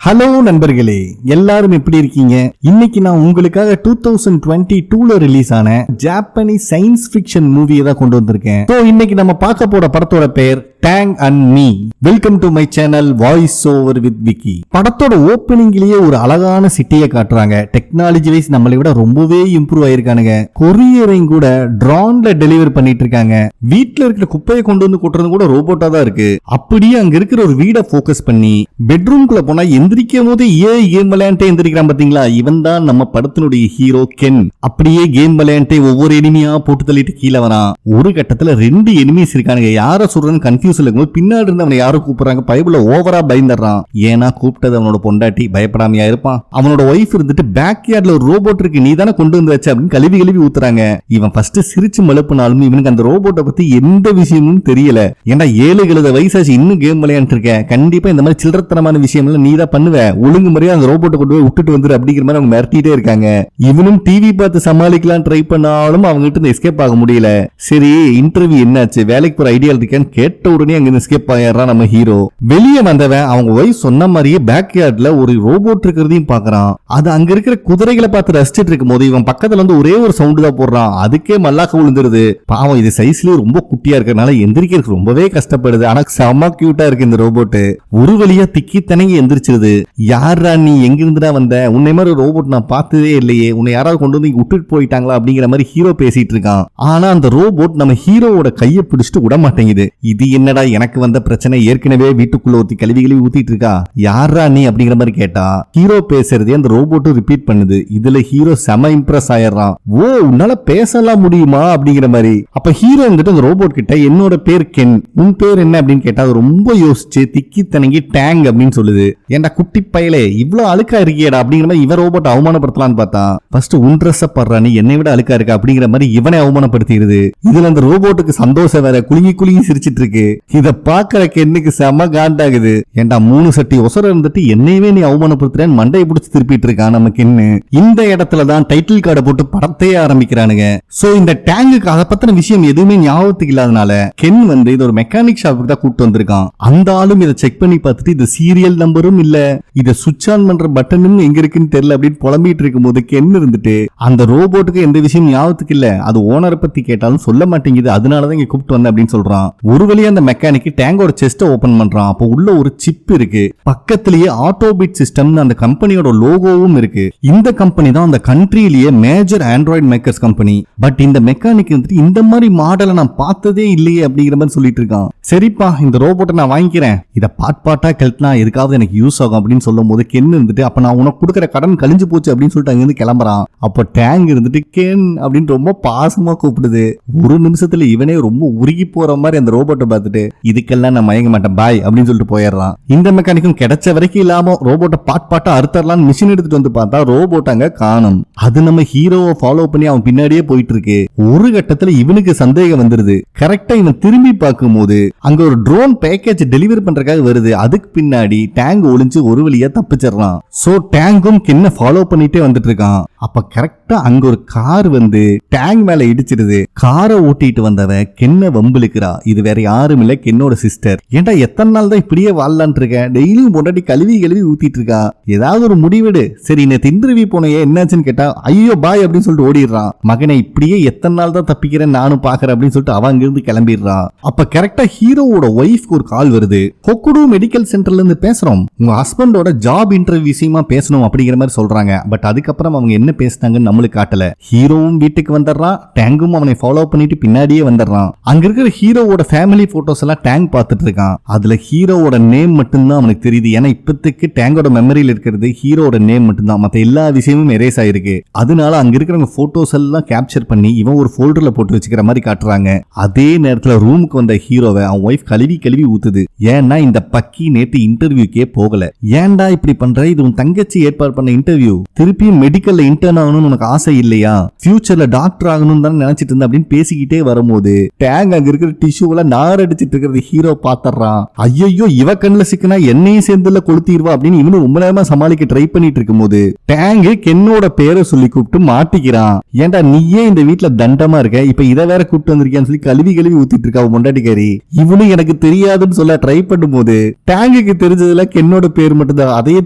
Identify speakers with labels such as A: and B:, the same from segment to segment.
A: Hello நண்பர்களே, எல்லாரும் எப்படி இருக்கீங்க? இன்னைக்கு நான் உங்களுக்காக 2022ல ரிலீஸ் ஆன ஜாப்பனீஸ் சயின்ஸ் ஃபிக்ஷன் மூவியை தான் கொண்டு வந்திருக்கேன். சோ இன்னைக்கு நம்ம பார்க்க போற படத்தோட பேர் tang and me. Welcome to my channel voice over with Vicky. படத்தோட ஓப்பனிங்லயே ஒரு அழகான சிட்டியை காட்டுறாங்க. டெக்னாலஜி வைஸ் நம்மளை விட ரொம்பவே இம்ப்ரூவ் ஆயிருக்கானுங்க. கொரியரையும் கூட ட்ரோன்ல டெலிவரி பண்ணிட்டு இருக்காங்க. வீட்டுல இருக்கிற குப்பையை கொண்டு வந்து கொட்டுறது கூட ரோபோட்டா தான் இருக்கு. அப்படியே அங்க இருக்கிற ஒரு வீடை போக்கஸ் பண்ணி பெட்ரூம்குள்ள போனா எந்திரிக்கும் போது கேம் விளையாண்டே எந்திரிக்கிறான் பாத்தீங்களா? இவன் தான் நம்ம படத்தினுடைய ஹீரோ கென். அப்படியே கேம் விளையாண்டே ஒவ்வொரு எனிமியா போட்டு தள்ளிட்டு கீழே வரான். ஒரு கட்டத்துல 2 எனிமிஸ் இருக்கானுங்க. யார சொல்றதுன்னு கன்ஃபியூஸ் இருக்கும்போது பின்னாடி இருந்து அவனை யாரும் கூப்பிடுறாங்க. பைபிள ஓவரா பயந்துறான். ஏன்னா கூப்பிட்டது அவனோட பொண்டாட்டி. பயப்படாமையா இருப்பான். அவனோட ஒய்ஃப் இருந்துட்டு பேக் யார்ட்ல ஒரு ரோபோட் இருக்கு, நீ தானே கொண்டு வந்து வச்ச அப்படின்னு கழுவி ஊத்துறாங்க. இவன் ஃபர்ஸ்ட் சிரிச்சு மழுப்பினாலும் இவனுக்கு அந்த ரோபோட்டை பத்தி எந்த விஷயமும் தெரியல. ஏன்னா 7 வயசாச்சு இன்னும் கேம் விளையாண்டு இருக்க. கண்டிப்பா இந்த மாதிரி சில்லறத்தனமான விஷயம் எல்லாம் நீ தான் பண்ணுவ. ஒழுங்கு முறையா அந்த ரோபோட்டை கொண்டு போய் விட்டுட்டு வந்துரு அப்படிங்கிற மாதிரி அவங்க மிரட்டிட்டே இருக்காங்க. இவனும் டிவி பார்த்து சமாளிக்கலாம் ட்ரை பண்ணாலும் அவங்க கிட்ட எஸ்கேப் ஆக முடியல. சரி, இன்டர்வியூ என்னாச்சு, வேலைக்கு போற ஐடியா இருக்கான்னு கேட்ட உடனே அங்க எஸ்கேப் ஆயிடுறான் நம்ம ஹீரோ. வெளியே வந்தவன் அவங்க ஒய்ஃப் சொன்ன மாதிரியே பேக் யார்ட்ல ஒரு ரோபோட் இருக்கிறதையும் பாக்குறான். அது அங்க இருக்கிற குதிரைகளை பார்த்து ரசிச்சிட்டு இருக்கும் போது இவன் பக்கத்துல வந்து ஒரே ஒரு சவுண்ட் தான் போடுறான். அதுக்கே மல்லாக்க விழுந்துருது. பாவம், இது சைஸ்லயே ரொம்ப குட்டியா இருக்கறனால எந்திரிக்கிறதுக்கு ரொம்பவே கஷ்டப்படுது. ஆனா செம கியூட்டா இருக்கு இந்த ரோபோட். ஒரு வழியா திக்கி தனங்கி எந்திரிச்சிருது. யாரா நீ, எங்க இருந்துடா வந்த? உன்னை மாதிரி ரோபோட் நான் பார்த்ததே இல்லையே, உன்னை யாராவது கொண்டு வந்து விட்டுட்டு போயிட்டாங்களா அப்படிங்கிற மாதிரி ஹீரோ பேசிட்டு இருக்கான். ஆனா அந்த ரோபோட் நம்ம ஹீரோவோட கையை பிடிச்சிட்டு விட மாட்டேங்குது. இது என்னடா எனக்கு வந்த பிரச்சனை, ஏற்கனவே வீட்டுக்குள்ள ஒருத்தி கழுவி ஊத்திட்டு இருக்கா, யாரா நீ அப்படிங்கிற மாதிரி கேட்டா ஹீரோ பேசுறதே அந்த ரோபோட்டும் ரிப்பீட் பண்ணுது. இதுல ஹீரோ செம இம்ப்ரெஸ் ஆயிடுறான். ஓ, உன்னால பேசலாம் முடியுமா அப்படிங்கிற மாதிரி. அப்ப ஹீரோ வந்துட்டு அந்த ரோபோட் கிட்ட என்னோட பேர் கென், உன் பேர் என்ன அப்படின்னு கேட்டா அது ரொம்ப யோசிச்சு திக்கி தனங்கி டேங் அப்படின்னு சொல்லுது. ஏன்டா குட்டி பயலே, இவ்வளவு அழுக்கா இருக்கியடா அப்படிங்கிற மாதிரி இவன் ரோபோட் அவமானப்படுத்தலான்னு பார்த்தா ஃபர்ஸ்ட் உன் ட்ரெஸ் படுறா, நீ என்னை விட அழுக்கா இருக்கா அப்படிங்கிற மாதிரி இவனை அவமானப்படுத்திடுது. இதுல அந்த ரோபோட்டுக்கு சந்தோஷம் வேற, குலுங்கி சிரிச்சிட்டு இருக்கு. இத பாக்குற கென்னுக்கு செம காண்டாகுது. ஏண்டா 3 சட்டி ஒசர இருந்துட்டு என்னையவே நீ அவமானப்படுத்துறேன்னு மண்டையை பிடிச்சி திருப்பிட்டு இருக்கான் நம்ம கென்னு. இந்த இடத்துலதான் டைட்டில் கார்டை போட்டு படத்தையே ஆரம்பிக்கிறானுங்க. சோ இந்த டேங்குக்கு அதை பத்தின விஷயம் எதுவுமே ஞாபகத்துக்கு இல்லாதனால கென் வந்து இது ஒரு மெக்கானிக் ஷாப்புக்கு தான் கூப்பிட்டு வந்திருக்கான். அந்த ஆளும் இதை செக் பண்ணி பார்த்துட்டு இது சீரியல் நம்பரும் இல்ல, இதை சுவிட்ச் ஆன் பண்ற பட்டனும் எங்க இருக்குன்னு தெரியல அப்படின்னு புலம்பிட்டு இருக்கும் போது கென் இருந்துட்டு அந்த ரோபோட்டுக்கு எந்த விஷயம் ஞாபகத்துக்கு இல்ல, அது ஓனரை பத்தி கேட்டாலும் சொல்ல மாட்டேங்குது, அதனாலதான் இங்க கூப்பிட்டு வந்தேன் அப்படின்னு சொல்றான். ஒரு வழியா அந்த மெக்கானிக் டேங்கோட செஸ்ட ஓபன் பண்றான். அப்ப உள்ள ஒரு சிப் இருக்கு. பக்கத்திலேயே ஆட்டோபிட் சிஸ்டம்னு அந்த கம்பெனியோட லோகோவும் இருக்கு. இந்த கம்பெனி தான் அந்த கண்ட்ரியிலேயே major android makers company. But இந்த மெக்கானிக் வந்துட்டு இந்த மாதிரி மாடலை நான் பார்த்ததே இல்லையே அப்படிங்கிற மாதிரி சொல்லிட்டு இருக்கான். சரிப்பா, இந்த ரோபோட்டை நான் வாங்கிக்கிறேன், இதை பாட்டா கெல்ட்னா எதுக்காவது எனக்கு யூஸ் ஆகும் அப்படின்னு சொல்லும் போது கென் இருந்துட்டு அப்ப நான் உனக்கு கொடுக்குற கடன் கழிஞ்சு போச்சு அப்படின்னு சொல்லிட்டு அங்க இருந்து கிளம்புறான். அப்ப டேங் இருந்துட்டு கென் அப்படின்னு ரொம்ப பாசமா கூப்பிடுது. ஒரு நிமிஷத்துல இவனே ரொம்ப உருகி போற மாதிரி அந்த ரோபோட்டை பார்த்துட்டு இதுக்கெல்லாம் நான் மயங்க மாட்டேன் பாய் அப்படின்னு சொல்லிட்டு போயிடுறான். இந்த மெக்கானிக்கும் கிடைச்ச வரைக்கும் இல்லாம ரோபோட்டை பாட்டா அறுத்தரலாம் மிஷின் எடுத்துட்டு வந்து பார்த்தா ரோபோட் அங்க காணும். அது நம்ம ஹீரோவை ஃபாலோ பண்ணி அவன் பின்னாடியே போயிட்டு இருக்கு. ஒரு கட்டத்துல இவனுக்கு சந்தேகம் வந்துருது. கரெக்டா இவன் திரும்பி பார்க்கும் போது அங்க ஒரு ட்ரோன் பேக்கேஜ் டெலிவரி பண்றதுக்காக வருது. அதுக்கு பின்னாடி டேங்க் ஒளிஞ்சு ஒரு வழியா தப்பிச்சிடறான். சோ டேங்கும் கின்ன ஃபாலோ பண்ணிட்டே வந்துட்டு இருக்கான். அப்ப கரெக்டா அங்க ஒரு கார் வந்து டேங்க் மேல இடிச்சிருது. காரை ஓட்டிட்டு வந்தவ கென்ன வம்பிழுக்கிறா. இது வேற யாரும் இல்ல, கென்னோட சிஸ்டர். ஏன்டா எத்தனை நாள் தான் இப்படியே வாழலான் இருக்க, டெய்லியும் பொண்டாட்டி கழுவி ஊத்திட்டு இருக்கா, ஏதாவது ஒரு முடிவெடு. சரி, நேத்து இன்டர்வியூ போனையே என்னாச்சுன்னு கேட்டா ஐயோ பாய் அப்படின்னு சொல்லிட்டு ஓடிடுறான். மகனை இப்படியே எத்தனை நாள் தான் தப்பிக்கிறேன் நானும் பாக்குறேன் அப்படின்னு சொல்லிட்டு அவன் அங்கிருந்து கிளம்பிடுறான். அப்ப கரெக்டா ஹீரோவோட ஒய்ஃப்க்கு ஒரு கால் வருது. ஹொக்குடு மெடிக்கல் சென்டர்ல இருந்து பேசுறோம், உங்க ஹஸ்பண்டோட ஜாப் இன்டர்வியூ விஷயமா பேசணும் அப்படிங்கிற மாதிரி சொல்றாங்க. பட் அதுக்கப்புறம் அவங்க என்ன பேசினாங்கன்னு நம்மளுக்கு காட்டல. ஹீரோவும் வீட்டுக்கு வந்துடுறான். டேங்கும் அவனை ஃபாலோ பண்ணிட்டு பின்னாடியே வந்துடுறான். அங்க இருக்கிற ஹீரோவோட ஃபேமிலி போட்டோஸ் எல்லாம் டேங்க் பார்த்துட்டு இருக்கான். அதுல ஹீரோவோட நேம் மட்டும்தான் அவனுக்கு தெரியுது. ஏன்னா இப்பத்துக்கு டேங்கோட மெமரியில் இருக்கிறது ஹீரோட நேம் மட்டும்தான், மத்த எல்லா விஷயமும் எரேஸ் ஆயிருக்கு. அதனால அங்க இருக்கிறவங்க போட்டோஸ் எல்லாம் கேப்சர் பண்ணி இவன் ஒரு ஃபோல்டர்ல போட்டு வச்சுக்கிற மாதிரி காட்டுறாங்க. அதே நேரத்துல ரூமுக்கு வந்த ஹீரோவை அவன் ஒய்ஃப் கழுவி ஊத்துது. ஏன்னா இந்த பக்கி நேத்து இன்டர்வியூக்கே போகல. ஏன்டா இப்படி பண்ற, இது உன் தங்கச்சி ஏற்பாடு பண்ண இன்டர்வியூ, திருப்பியும் மெடிக்கல்ல இன்டர்ன் ஆகணும்னு உனக்கு ஆசை இல்லையா, ஃபியூச்சர்ல டாக்டர் ஆகணும்னு தான் நினைச்சிட்டு இருந்த அப்படின்னு பேசிக்கிட்டே வரும்போது டேங்க் அங்க இருக்கிற டிஷ்யூல நார் அடிச்சு விசாரிச்சுட்டு இருக்கிறது ஹீரோ பாத்துறான். ஐயோ இவ கண்ணுல சிக்கனா என்னையும் சேர்ந்துல கொளுத்திடுவா அப்படின்னு இவனு ரொம்ப நேரமா சமாளிக்க ட்ரை பண்ணிட்டு இருக்கும்போது டேங் கென்னோட பேரை சொல்லி கூப்பிட்டு மாட்டிக்கிறான். ஏன்டா நீயே இந்த வீட்டுல தண்டமா இருக்க, இப்ப இதை வேற கூப்பிட்டு வந்திருக்கியான்னு சொல்லி கழுவி ஊத்திட்டு இருக்கா மொண்டாட்டிக்காரி. இவனு எனக்கு தெரியாதுன்னு சொல்ல ட்ரை பண்ணும்போது டேங்குக்கு தெரிஞ்சதுல கென்னோட பேர் மட்டும்தான், அதையே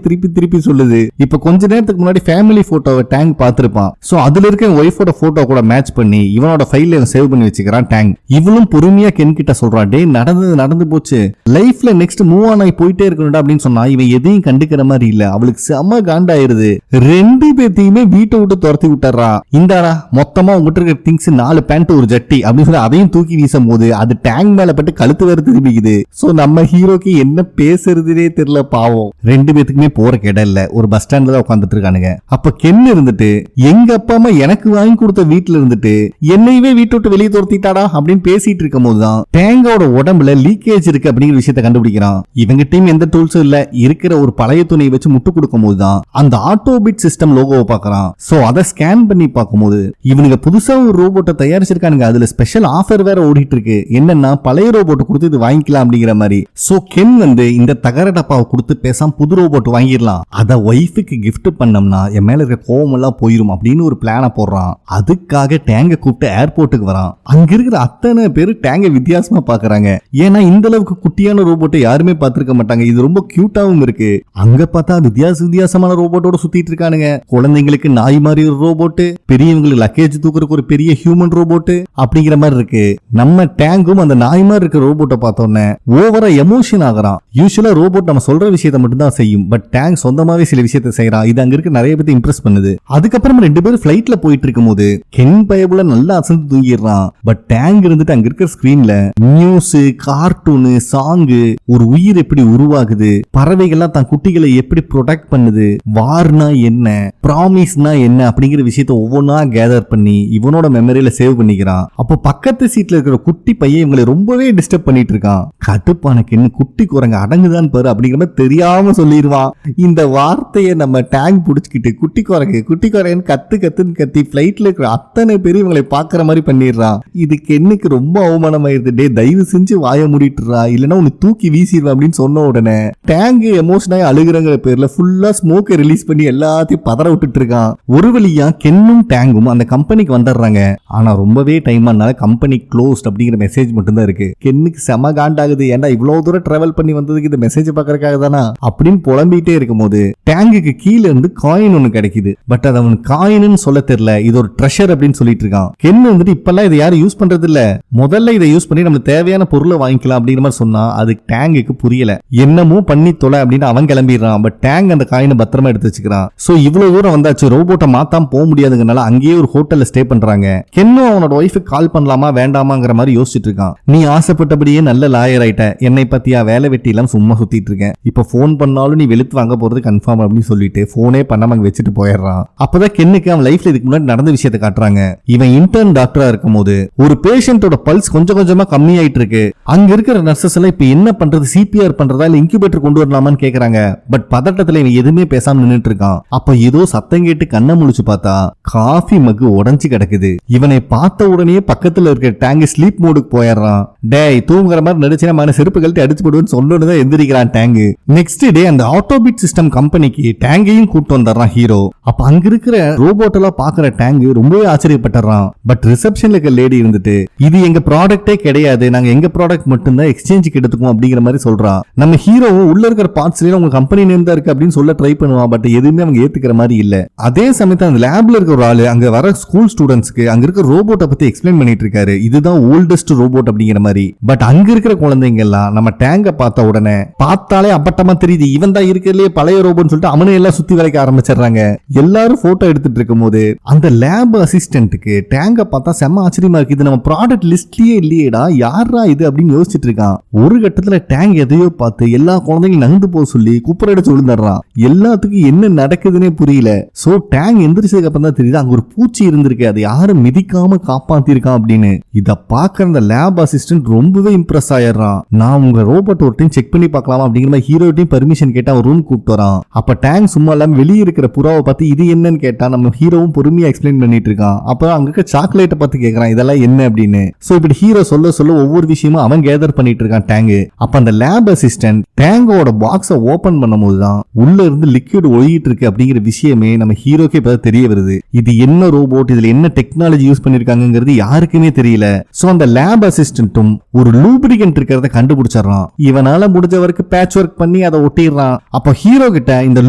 A: திருப்பி திருப்பி சொல்லுது. இப்ப கொஞ்ச நேரத்துக்கு முன்னாடி ஃபேமிலி போட்டோவை டேங் பார்த்திருப்பான். சோ அதுல இருக்க ஒய்ஃபோட போட்டோ கூட மேட்ச் பண்ணி இவனோட ஃபைல்ல சேவ் பண்ணி வச்சுக்கிறான் டேங். இவளும் பொறுமையா கென் கிட்ட சொல்றான், டே நடந்து போச்சு, லைஃப்ல நெக்ஸ்ட் மூவ் ஆன் ஆகி போயிட்டே இருக்கணும்டா அப்படின்னு சொன்னா இவன் எதையும் கண்டுக்கிற மாதிரி இல்ல. அவளுக்கு செம காண்டாயிருது. ரெண்டு பேத்தையுமே வீட்டை விட்டு துரத்தி விட்டுறா. இந்தாடா மொத்தமா உங்ககிட்ட இருக்க திங்ஸ் 4 பேண்ட் ஒரு ஜட்டி அப்படின்னு சொல்லி அதையும் தூக்கி வீசும் போது அது டேங் மேல பட்டு கழுத்து வேற திரும்பிக்குது. சோ நம்ம ஹீரோக்கு என்ன பேசுறதுனே தெரியல பாவம். ரெண்டு பேத்துக்குமே போற இடம் இல்ல, ஒரு பஸ் ஸ்டாண்ட்ல தான் உட்காந்துட்டு இருக்கானுங்க. அப்ப கென் இருந்துட்டு எங்க அப்பா அம்மா எனக்கு வாங்கி கொடுத்த வீட்டுல இருந்துட்டு என்னையவே வீட்டை விட்டு வெளியே துரத்திட்டாடா அப்படின்னு பேசிட்டு இருக்கும் போதுதான் டேங்கோட உடம்புல லீக்கேஜ் இருக்கு அப்படிங்கிற விஷயத்த கண்டுபிடிக்கிறான். இவங்க டீம் எந்த டூல்ஸும் இல்ல, இருக்கிற ஒரு பழைய துணியை வச்சு முட்டு கொடுக்கும் போதுதான் அந்த ஆட்டோபிட் சிஸ்டம் லோகோவை பாக்குறான். சோ அதை ஸ்கேன் பண்ணி பார்க்கும்போது இவனுங்க புதுசா ஒரு ரோபோட்டை தயாரிச்சிருக்கானுங்க. அதுல ஸ்பெஷல் ஆஃபர் வேற ஓடிட்டு இருக்கு. என்னன்னா பழைய ரோபோட் கொடுத்து இது வாங்கிக்கலாம் அப்படிங்கிற மாதிரி. சோ கென் இந்த தகர டப்பாவை கொடுத்து பேசாம புது ரோபோட் வாங்கிடலாம், அத ஒய்ஃபுக்கு கிஃப்ட் பண்ணோம்னா என் மேல இருக்க கோவம் எல்லாம் போயிரும் அப்படின்னு ஒரு பிளான போடுறான். அதுக்காக டேங்க கூப்பிட்டு ஏர்போர்ட்டுக்கு வரான். அங்க இருக்கிற அத்தனை பேரு டேங்க வித்தியாசமா பாக்குறாங்க. ஏன்னா இந்த அளவுக்கு குட்டியான ரோபோட்டை யாருமே பார்த்திருக்க மாட்டாங்க. இது ரொம்ப கியூட்டாவும் இருக்கு. அங்க பார்த்தா வித்தியாசமான ரோபோட்டோட சுத்திட்டு இருக்கானுங்க. குழந்தைங்களுக்கு நாய் மாதிரி ஒரு ரோபோட், பெரியவங்களுக்கு லக்கேஜ் தூக்குறதுக்கு ஒரு பெரிய ஹியூமன் ரோபோட் அப்படிங்கிற மாதிரி இருக்கு. நம்ம டேங்கும் அந்த நாய் மாதிரி இருக்க ரோபோட்டை பார்த்தோன்னே ஓவரா எமோஷன் ஆகுறான். யூசுவலா ரோபோட் நம்ம சொல்ற விஷயத்தை மட்டும் தான் செய்யும், பட் டேங்க் சொந்தமாவே சில விஷயத்தை செய்யறான். இது அங்க இருக்க நிறைய பேர் இம்ப்ரெஸ் பண்ணுது. அதுக்கப்புறம் ரெண்டு பேரும் ஃபிளைட்ல போயிட்டு இருக்கும் போது கென் பயபுல நல்லா அசந்து தூங்கிடுறான். பட் டேங்க் இருந்துட்டு அங்க இருக்கிற ஸ்கிரீன்ல நியூஸ், கார்ட்டூனு, சாங்கு, ஒரு உயிர் எப்படி உருவாகுது, பறவைகள்லாம் தன் குட்டிகளை எப்படி ப்ரொடெக்ட் பண்ணுது, வார்னா என்ன, ப்ராமிஸ்னா என்ன அப்படிங்கிற விஷயத்த ஒவ்வொன்னா கேதர் பண்ணி இவனோட மெமரியில சேவ் பண்ணிக்கிறான். அப்போ பக்கத்து சீட்ல இருக்கிற குட்டி பையன் இவங்களை ரொம்பவே டிஸ்டர்ப் பண்ணிட்டு இருக்கான். கடுப்பான கென் குட்டி குரங்க அடங்குதான் பாரு அப்படிங்கிற மாதிரி தெரியாம சொல்லிடுவான். இந்த வார்த்தையை நம்ம டேங்க் புடிச்சுக்கிட்டு குட்டி குரங்குன்னு கத்துன்னு கத்தி பிளைட்ல இருக்கிற அத்தனை பேரும் இவங்களை பாக்குற மாதிரி பண்ணிடுறான். இது கென்னுக்கு ரொம்ப அவமானமாயிருது. டே தயவு செஞ்சு வாய மூடிட்டுறா, இல்லைன்னா உன்னை தூக்கி வீசிடுவேன் அப்படின்னு சொன்ன உடனே டேங்க் எமோஷனாக அழுகுறங்கிற பேர்ல ஃபுல்லா ஸ்மோக்கை ரிலீஸ் பண்ணி எல்லாத்தையும் பதற விட்டுட்டு இருக்கான். ஒரு வழியா கென்னும் டேங்கும் அந்த கம்பெனிக்கு வந்துடுறாங்க. ஆனா ரொம்பவே டைம் ஆனால கம்பெனி க்ளோஸ்ட் அப்படிங்கிற மெசேஜ் மட்டும் தான் இருக்கு. கென்னுக்கு செம காண்டாகுது. ஏன்டா இவ்வளவு தூரம் டிராவல் பண்ணி வந்ததுக்கு இந்த மெசேஜ் பாக்குறதுக்காக தானா அப்படின்னு புலம்பிட்டே இருக்கும் போது டேங்குக்கு கீழே இருந்து காயின் ஒன்னு கிடைக்குது. பட் அது அவனுக்கு காயின்னு சொல்ல தெரியல, இது ஒரு ட்ரெஷர் அப்படின்னு சொல்லிட்டு இருக்கான். கென் வந்துட்டு இப்பெல்லாம் இதை யாரும் யூஸ் பண்றது இல்ல, முதல்ல இதை யூஸ் பண்ணி நம்ம தேவையான பொருளை வாங்கிக்கலாம் அப்படிங்கிற மாதிரி சொன்னா அது டேங்குக்கு புரியல. என்னமோ பண்ணி தொலை அப்படின்னு அவன் கிளம்பிடுறான். பட் டேங் அந்த காயினை பத்திரமா எடுத்து வச்சுக்கிறான். சோ இவ்வளவு தூரம் வந்தாச்சு, ரோபோட்டை மாத்தாம போக முடியாதுங்கனால அங்கேயே ஒரு ஹோட்டல்ல ஸ்டே பண்றாங்க. கென்னும் அவனோட ஒய்ஃபுக்கு கால் பண்ணலாமா வேண்டாமாங்கிற மாதிரி யோசிச்சுட்டு இருக்கான். நீ ஆசைப்பட்டபடியே நல்ல லாயர் ஆயிட்ட, என்னை பத்தியா வேலை வெட்டி எல்லாம் சும்மா சுத்திட்டு இருக்கேன், இப்ப போன் பண்ணாலும் நீ வெளுத்து வாங்க போறது கன்ஃபார்ம் அப்படின்னு சொல்லிட்டு போனே பண்ணாம அங்க வச்சுட்டு போயிடுறான். அப்பதான் கென்னுக்கு அவன் லைஃப்ல இதுக்கு முன்னாடி நடந்த விஷயத்தை காட்டுறாங்க. இவன் இன்டர்ன் டாக்டரா இருக்கும் போது ஒரு பேஷண்டோட பல்ஸ் கொஞ்சம் கொஞ்சமா கம்மி ஆயிட்டு இருக்கு. அங்க இருக்கிற நர்சஸ் எல்லாம் இப்ப என்ன பண்றது, சிபிஆர் பண்றதா இல்ல இன்குபேட்டர் கொண்டு வரலாமான்னு கேக்குறாங்க. பட் பதட்டத்துல இவன் எதுவுமே பேசாம நின்னுட்டு இருக்கான். அப்ப ஏதோ சத்தம் கேட்டு கண்ணை முழிச்சு பார்த்தா காஃபி மக்கு உடைஞ்சு கிடக்குது. இவனை பார்த்த உடனே பக்கத்துல இருக்க டேங்க் ஸ்லீப் மோடுக்கு போயிடுறான். டேய் தூங்குற மாதிரி நடிச்சுனா செருப்பு கழட்டி அடிச்சு போடுவேன்னு சொன்னோன்னு எந்திரிக்கிறான் டேங்க். நெக்ஸ்ட் டே அந்த ஆட்டோபிட் சிஸ்டம் கம்பெனிக்கு டேங்கையும் கூப்பிட்டு வந்துடுறான் ஹீரோ. அப்ப அங்க இருக்கிற ரோபோட் எல்லாம் பாக்குற டேங்க் ரொம்பவே ஆச்சரியப்பட்டுறான். பட் ரிசப்ஷன்ல இருக்க லேடி இருந்துட்டு இது எங்க ப்ராடக்டே கிடையாது, நாங்க எங்க ப்ராடக்ட் மட்டும் தான் எக்ஸ்சேஞ்சுக்கு எடுத்துக்கோம் அப்படிங்கிற மாதிரி சொல்றான். நம்ம ஹீரோ உள்ள இருக்கிற பார்ட்ஸ்ல உங்க கம்பெனி நேம் தான் இருக்கு அப்படின்னு சொல்ல ட்ரை பண்ணுவான். பட் எதுவுமே அவங்க ஏத்துக்கிற மாதிரி இல்ல. அதே சமயத்துல அந்த லேப்ல இருக்க ஒரு ஆளு அங்க வர ஸ்கூல் ஸ்டூடெண்ட்ஸ்க்கு அங்க இருக்க ரோபோட்டை பத்தி எக்ஸ்பிளைன் பண்ணிட்டு இருக்காரு. இதுதான் ஓல்டஸ்ட் ரோபோட் அப்படிங்கிற மாதிரி. பட் அங்க இருக்கிற குழந்தைங்க எல்லாம் நம்ம டேங்க பார்த்த உடனே பார்த்தாலே அப்பட்டமா தெரியுது இவன் தான் இருக்கிறதுலே பழைய ரோபோன்னு சொல்லிட்டு அவனை எல்லாம் சுத்தி வளைக்க ஆரம்பிச்சிடுறாங்க. எல்லாரும் போட்டோ எடுத்துட்டு இருக்கும் போது அந்த லேப் அசிஸ்டன்ட்டுக்கு டேங்க பார்த்தா செம்ம ஆச்சரியமா இருக்கு. இது நம்ம ப்ராடக்ட் லிஸ்ட்லயே இல்லையேடா, யாரா இது அப்படின்னு யோசிச்சுட்டு இருக்கான். ஒரு கட்டத்துல டேங்க் எதையோ பார்த்து எல்லா குழந்தைங்களும் நகர்ந்து போக சொல்லி குப்புறடிச்சு விழுந்துடுறான். எல்லாத்துக்கும் என்ன நடக்குதுன்னே புரியல. சோ டேங்க் எந்திரிச்சதுக்கு அப்புறம் தான் தெரியுது அங்க ஒரு பூச்சி இருந்திருக்கு, அது யாரும் மிதிக்காம காப்பாத்திருக்கான் அப்படின்னு. இத பாக்குற அந்த லேப் அசிஸ்டன்ட் ரொம்பவே இம்ப்ரெஸ் ஆயிடுறான். நான் உங்க ரோபோட் ஒரு டைம் செக் பண்ணி பார்க்கலாமா அப்படிங்கிற மாதிரி ஹீரோட்டையும் பர்மிஷன் கேட்டா ரூம் கூப்பிட்டு வரான். அப்ப டேங்க் சும்மா இல்லாம வெளியே இருக்கிற புறாவை பார்த்து இது என்னன்னு கேட்டா நம்ம ஹீரோவும் பொறுமையா எக்ஸ்பிளைன் பண்ணிட்டு இருக்கான். அப்ப அங்க இருக்க சாக்லேட்டை பார்த்து கேட்கறான் இதெல்லாம் என்ன அப்படின்னு. சோ இப்படி ஹீரோ சொல்ல சொல்ல ஒவ்வொரு விஷயம் விஷயமும் அவன் கேதர் பண்ணிட்டு இருக்கான் டேங்கு. அப்ப அந்த லேப் அசிஸ்டன்ட் டேங்கோட பாக்ஸ ஓபன் பண்ணும்போது தான் உள்ள இருந்து லிக்விட் ஒழுகிட்டு இருக்கு அப்படிங்கிற விஷயமே நம்ம ஹீரோக்கே இப்ப தெரிய வருது. இது என்ன ரோபோட், இதுல என்ன டெக்னாலஜி யூஸ் பண்ணிருக்காங்கிறது யாருக்குமே தெரியல. சோ அந்த லேப் அசிஸ்டன்ட்டும் ஒரு லூப்ரிகன்ட் இருக்கிறத கண்டுபிடிச்சாரான். இவனால முடிஞ்ச வரைக்கும் பேட்ச் ஒர்க் பண்ணி அதை ஒட்டிடுறான். அப்ப ஹீரோ கிட்ட இந்த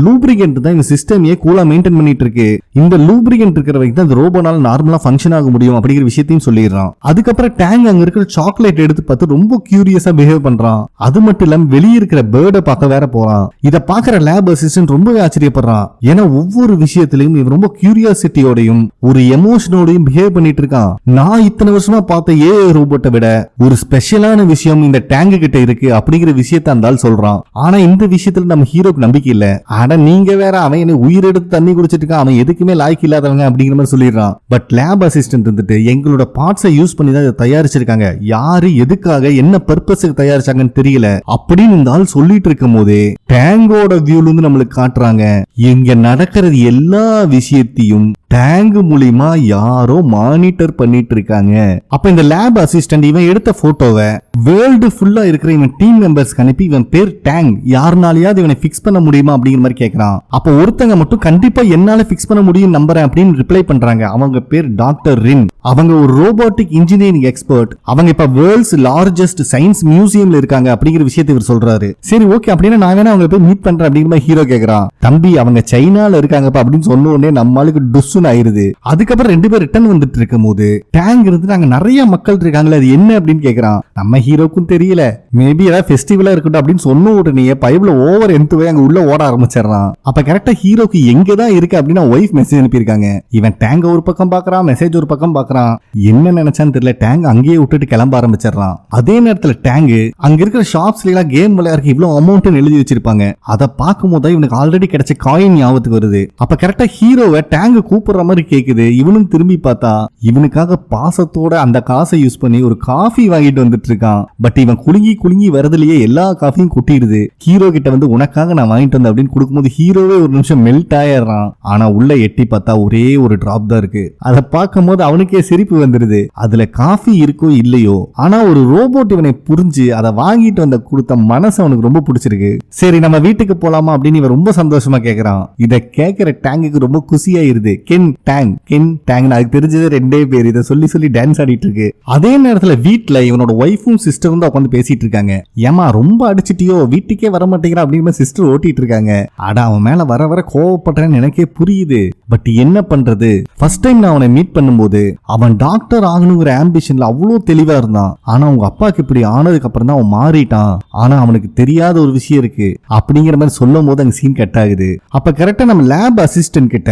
A: லூப்ரிகன்ட் தான் இந்த சிஸ்டமையே கூலா மெயின்டைன் பண்ணிட்டு இருக்கு. இந்த லூப்ரிகன்ட் இருக்கிற வரைக்கும் தான் இந்த ரோபோனால நார்மலா ஃபங்க்ஷன் ஆக முடியும் அப்படிங்கிற விஷயத்தையும் சொல்லிடுறான். அதுக்கப்புறம் டேங் அங்க இருக்கிற சாக்லேட் எடுத்து பார்த்து ரொம்ப கியூரியஸா பிஹேவ் பண்றான். அது மட்டும் இல்லாம வெளியே இருக்கிற பேர்டை பார்க்க வேற போறான். இத பாக்குற லேப் அசிஸ்டன்ட் ரொம்பவே ஆச்சரியப்படுறான். ஏன்னா ஒவ்வொரு விஷயத்திலையும் இவன் ரொம்ப கியூரியாசிட்டியோடையும் ஒரு எமோஷனோடையும் பிஹேவ் பண்ணிட்டு இருக்கான். நான் இத்தனை வருஷமா பார்த்த ஏஐ ரோபோட்டை விட ஒரு ஸ்பெஷலான விஷயம் இந்த டேங்க் கிட்ட இருக்கு அப்படிங்கிற விஷயத்த அந்த ஆள் சொல்றான். ஆனா இந்த விஷயத்துல நம்ம ஹீரோக்கு நம்பிக்கை இல்ல. ஆனா நீங்க வேற, அவன் என்ன உயிரெடுத்து தண்ணி குடிச்சிட்டு இருக்கான், அவன் எதுக்குமே லாய்க்கு இல்லாதவங்க அப்படிங்கிற மாதிரி சொல்லிடுறான். பட் லேப் அசிஸ்டன்ட் இருந்துட்டு எங்களோட பார்ட்ஸை யூஸ் பண்ணி தான் தயாரிச்சிருக்காங்க, யாரு எதுக்காக என்ன பர்பஸுக்கு தயாரிச்சாங்கன்னு தெரியல அப்படின்னு இந்த ஆள் சொல்லிட்டு இருக்கும் போதே டேங்கோட வியூல இருந்து நம்மளுக்கு காட்டுறாங்க இங்க நடக்கிறது எல்லா விஷயத்தையும் டேங்க் மூலியமா யாரோ மானிட்டர் பண்ணிட்டு இருக்காங்க. அப்ப இந்த லேப் அசிஸ்டன்ட் இவன் எடுத்த போட்டோவை வேர்ல்டு ஃபுல்லா இருக்கிற இவன் டீம் மெம்பர்ஸ்க்கு அனுப்பி இவன் பேர் டேங், யாருனாலயாவது இவனை பிக்ஸ் பண்ண முடியுமா அப்படிங்கிற மாதிரி கேட்கறான். அப்ப ஒருத்தங்க மட்டும் கண்டிப்பா என்னால பிக்ஸ் பண்ண முடியும் நம்புறேன் அப்படின்னு ரிப்ளை பண்றாங்க. அவங்க பேர் டாக்டர் ரின். அவங்க ஒரு ரோபோட்டிக் இன்ஜினியரிங் எக்ஸ்பர்ட். அவங்க இப்ப வேர்ல்ட்ஸ் லார்ஜஸ்ட் சயின்ஸ் மியூசியம்ல இருக்காங்க அப்படிங்கிற விஷயத்தை இவர் சொல்றாரு. சரி ஓகே, அப்படின்னா நான் வேணா அவங்க போய் மீட் பண்றேன் அப்படிங்கிற மாதிரி ஹீரோ கேக்குறான். தம்பி அவங்க சைனால இருக்காங்கப்பா அப்படின்னு சொன்ன உடனே நம்மளுக்கு டுஸ்ஸுன்னு ஆயிருது. அதுக்கப்புறம் ரெண்டு பேர் ரிட்டர்ன் வந்துட்டு இருக்கும் போது டேங்க் இருந்து அங்க நிறைய மக்கள் இருக்காங்களே, அது என்ன அப்படின்னு கேக்குறான். நம்ம ஹீரோக்கும் தெரியல, மேபி ஏதாவது ஃபெஸ்டிவலா இருக்கட்டும் அப்படின்னு சொன்ன உடனே பைப்ல ஓவர் என்த்துவே அங்க உள்ள ஓட ஆரம்பிச்சிடறான். அப்ப கரெக்டா ஹீரோக்கு எங்கதான் இருக்கு அப்படின்னா ஒய்ஃப் மெசேஜ் அனுப்பியிருக்காங்க. இவன் டேங்க ஒரு பக்கம் பாக்குறான், மெசேஜ் ஒரு பக்கம் பாக்குறான். என்ன நினைச்சான்னு தெரியல, டேங்க் அங்கேயே விட்டுட்டு கிளம்ப ஆரம்பிச்சிடறான். அதே நேரத்துல டேங்க் அங்க இருக்கிற ஷாப்ஸ்ல எல்லாம் கேம் விளையாடுறதுக்கு இவ்வளவு அமௌண்ட் எழுதி வச்சிருப்பாங்க. அதை பார்க்கும் போது இவனுக்கு ஆல்ரெடி கிடைச்ச காயின் ஞாபகத்துக்கு வருது. அப்ப கரெக்டா ஹீரோவை டேங்க் கூப்பிடுற மாதிரி கேக்குது. இவனும் திரும்பி பார்த்தா இவனுக்காக பாசத்தோட அந்த காசை யூஸ் பண்ணி ஒரு காஃபி வாங்கிட்டு வந்துட்டு இருக்கான். பட் இவன் குலுங்கி குலுங்கி வரதுலயே எல்லா காஃபியும் கொட்டிடுது. ஹீரோ கிட்ட வந்து உனக்காக நான் வாங்கிட்டு வந்தேன் அப்படின்னு கொடுக்கும்போது ஹீரோவே ஒரு நிமிஷம் மெல்ட் ஆயிடுறான். ஆனா உள்ள எட்டி பார்த்தா ஒரே ஒரு டிராப் தான் இருக்கு. அதை பார்க்கும் போது அவனுக்கே சிரிப்பு வந்துருது. அதுல காஃபி இருக்கோ இல்லையோ, ஆனா ஒரு ரோபோட் இவனை புரிஞ்சு அதை வாங்கிட்டு வந்த கொடுத்த மனசு அவனுக்கு ரொம்ப பிடிச்சிருக்கு. சரி நம்ம வீட்டுக்கு போலாமா அப்படின்னு இவன் ரொம்ப சந்தோஷமா கேக்குறான். இதை கேட்கிற டேங்குக்கு ரொம்ப குசியாயிருது. Ken Tang, Ken Tang. அதுக்கு தெரிஞ்சது ரெண்டே பேர். இதை சொல்லி சொல்லி டான்ஸ் ஆடிட்டு இருக்கு. அதே நேரத்துல வீட்டுல இவனோட ஒய்ஃபும் சிஸ்டரும் தான் உட்காந்து பேசிட்டு இருக்காங்க. ஏமா ரொம்ப அடிச்சிட்டியோ, வீட்டுக்கே வர மாட்டேங்கிற அப்படிங்கிற சிஸ்டர் ஓட்டிட்டு இருக்காங்க. அட அவன் மேல வர வர கோவப்படுறேன்னு எனக்கே புரியுது. பட் என்ன பண்றது, ஃபர்ஸ்ட் டைம் நான் அவனை மீட் பண்ணும்போது அவன் டாக்டர் ஆகணுங்கிற ஆம்பிஷன்ல அவ்வளவு தெளிவா இருந்தான். ஆனா உங்க அப்பாக்கு இப்படி ஆனதுக்கு அப்புறம் தான் அவன் மாறிட்டான். ஆனா அவனுக்கு தெரியாத ஒரு விஷயம் இருக்கு அப்படிங்கிற மாதிரி சொல்லும் போது அங்க சீன் கட் ஆகுது. அப்ப கரெக்டா நம்ம லேப் அசிஸ்டன்ட் கிட்ட